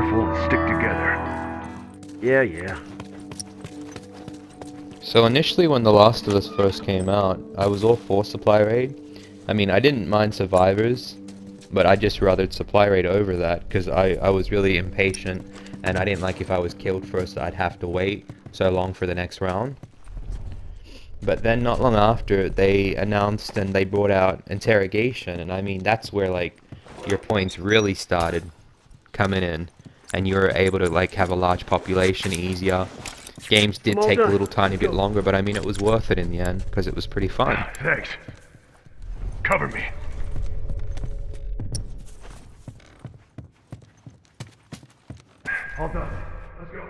careful and stick together. Yeah. So initially when The Last of Us first came out, I was all for supply raid. I mean, I didn't mind survivors, but I just rathered supply raid over that because I was really impatient and I didn't like if I was killed first I'd have to wait so long for the next round. But then not long after they announced and they brought out interrogation, and I mean that's where like your points really started coming in and you were able to like have a large population easier. Games did take a little tiny bit longer, but I mean it was worth it in the end because it was pretty fun. Thanks. Cover me. All done. Let's go.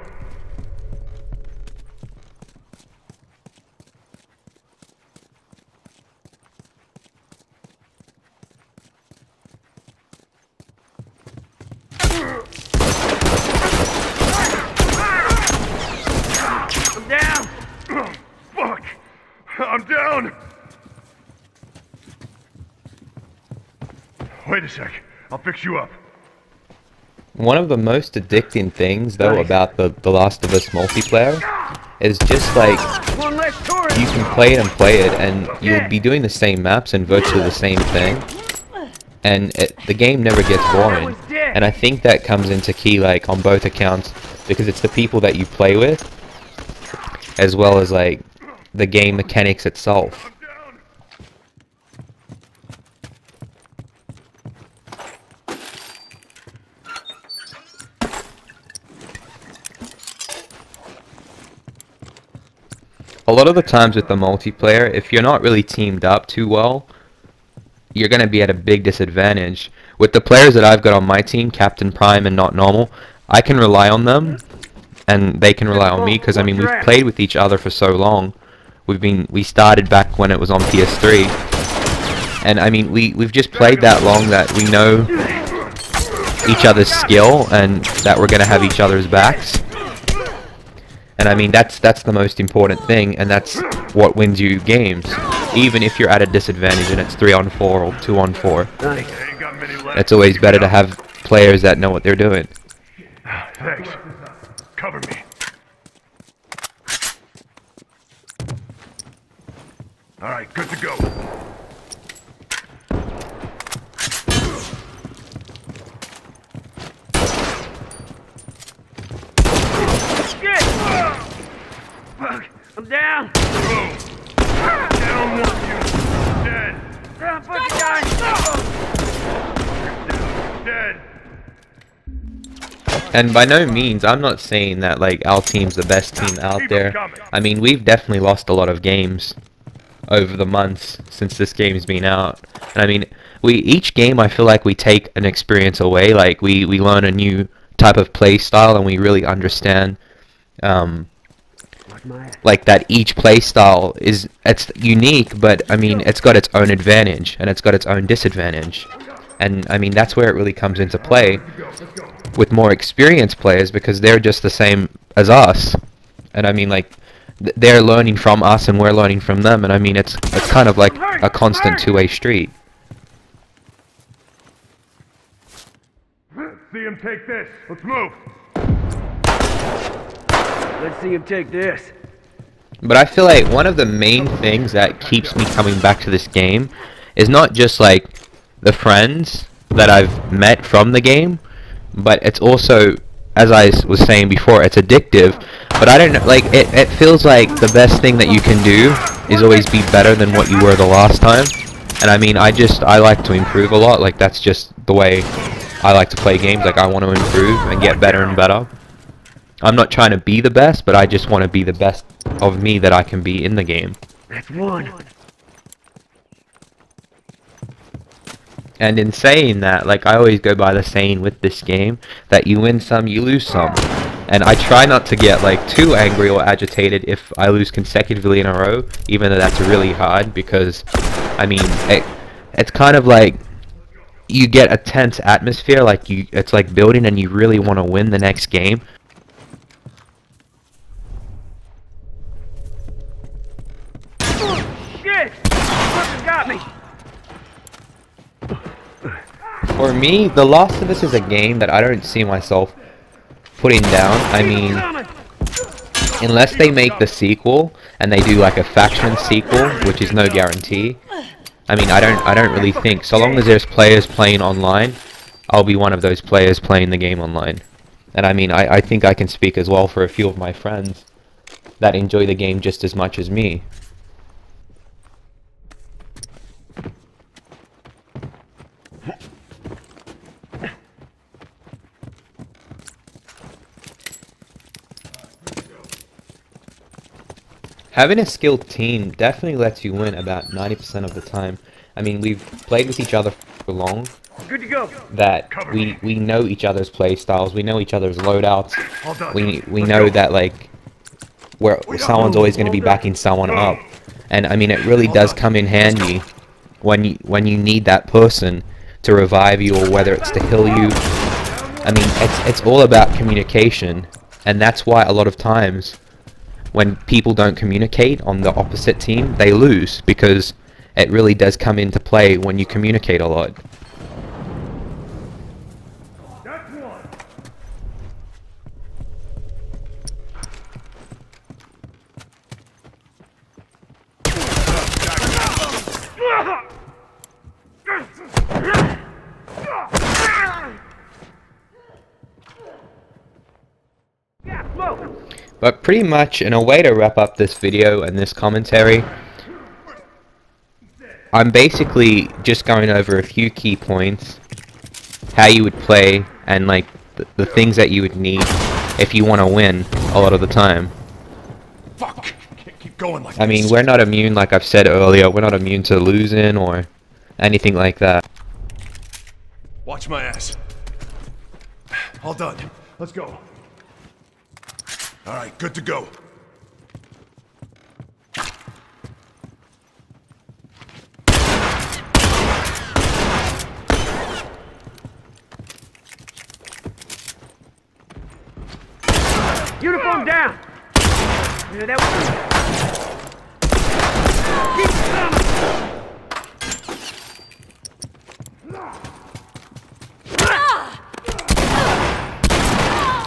I'm down! Oh, fuck! I'm down! Wait a sec. I'll fix you up. One of the most addicting things though about the Last of Us multiplayer is just like One less tourist! you can play it and you'll be doing the same maps and virtually the same thing, and the game never gets boring. And I think that comes into key like on both accounts because it's the people that you play with as well as like the game mechanics itself. A lot of the times with the multiplayer, if you're not really teamed up too well, you're going to be at a big disadvantage. With the players that I've got on my team, Captain Prime and Not Normal, I can rely on them, and they can rely on me, because I mean, we've played with each other for so long. We started back when it was on PS3, and I mean, we've just played that long that we know each other's skill, and that we're going to have each other's backs. And I mean, that's the most important thing, and that's what wins you games. Even if you're at a disadvantage and it's 3-on-4 or 2-on-4. It's always better to have players that know what they're doing. Thanks. Cover me. Alright, good to go. Fuck! I'm down! Down one, you. Dead. Fuck, guys! Dead. And by no means, I'm not saying that like our team's the best team out there. I mean, we've definitely lost a lot of games over the months since this game's been out. And I mean, each game I feel like we take an experience away. Like we learn a new type of play style and we really understand like that each play style it's unique, but I mean it's got its own advantage and it's got its own disadvantage. And I mean that's where it really comes into play with more experienced players, because they're just the same as us. And I mean like they're learning from us and we're learning from them, and I mean it's kind of like a constant two-way street. See him take this. Let's move. Let's see him take this. But I feel like one of the main things that keeps me coming back to this game is not just like the friends that I've met from the game, but it's also, as I was saying before, it's addictive. But I don't know, like it feels like the best thing that you can do is always be better than what you were the last time. And I mean, I like to improve a lot. Like that's just the way I like to play games. Like I want to improve and get better and better. I'm not trying to be the best, but I just want to be the best of me that I can be in the game. That's one. And in saying that, like I always go by the saying with this game that you win some, you lose some. And I try not to get like too angry or agitated if I lose consecutively in a row, even though that's really hard, because I mean it's kind of like you get a tense atmosphere, like it's like building and you really want to win the next game. Shit! Fucking got me! For me, The Last of Us is a game that I don't see myself putting down. I mean, unless they make the sequel and they do like a faction sequel, which is no guarantee. I mean, I don't really think. So long as there's players playing online, I'll be one of those players playing the game online. And I mean, I think I can speak as well for a few of my friends that enjoy the game just as much as me. Having a skilled team definitely lets you win about 90% of the time. I mean, we've played with each other for long Good to go. that we know each other's play styles, we know each other's loadouts. All done. We know that like someone's always going to be backing someone up, and I mean it really does come in handy when you need that person to revive you or whether it's to heal you. I mean it's all about communication, and that's why a lot of times when people don't communicate on the opposite team, they lose, because it really does come into play when you communicate a lot. That's one. Yeah, smoke. But pretty much, in a way to wrap up this video and this commentary, I'm basically just going over a few key points, how you would play, and like the things that you would need if you want to win a lot of the time. Fuck. Can't keep going like I mean, this. we're not immune, like I've said earlier, we're not immune to losing or anything like that. Watch my ass. All done. Let's go. All right, good to go. Uniform down. Yeah, that was... Keep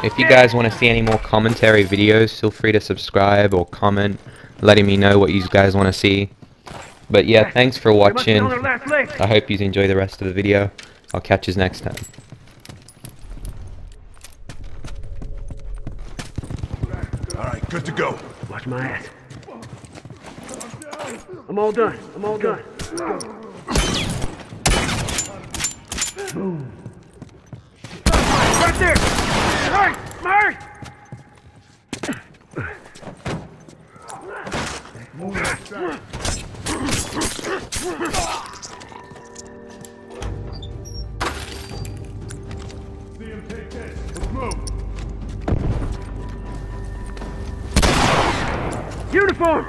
If you guys want to see any more commentary videos, feel free to subscribe or comment, letting me know what you guys want to see. But yeah, thanks for watching. I hope you enjoy the rest of the video. I'll catch you next time. All right, good to go. Watch my ass. I'm all done. I'm all done. Boom. Right there! Hurry! Hurry! See him take this. Let's move. Uniform!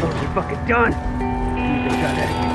Oh, you're fucking done. Please don't try that again.